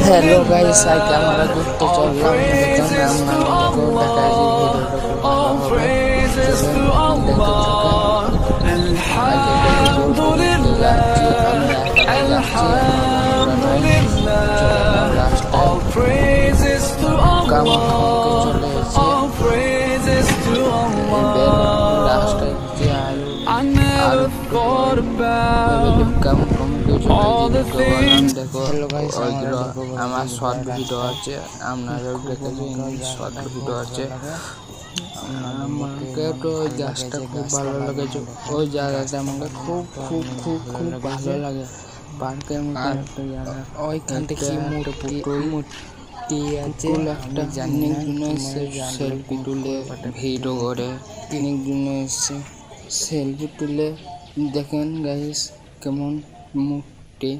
hello guys আজকে আমরা ঘুরতে চললাম দেখুন আপনাদেরকে দেখাচ্ছি ভিডিওটা খুব ভালো হবে চলুন দেখতে থাকুন আজকে দেখতে যাচ্ছি আমরা এখানে যাচ্ছি কাম চলে এসেছি রাস্তায় আর हेलो गाइस আমার শর্ট ভিডিও আছে আপনারা দেখেছেন শর্ট ভিডিও আছে আমাকে তো ওই গাছটা খুব ভালো লেগেছে ওই জায়গাটা আমাকে খুব খুব খুব খুব ভালো লাগে পার্কের মধ্যে ওইখান থেকে মূর্তি আছে একটা অনেক জন এসে সেলফি তুলে ভিডিও করে অনেক জন এসে সেলফি তুলে দেখেন গাইস কেমন মূর্তি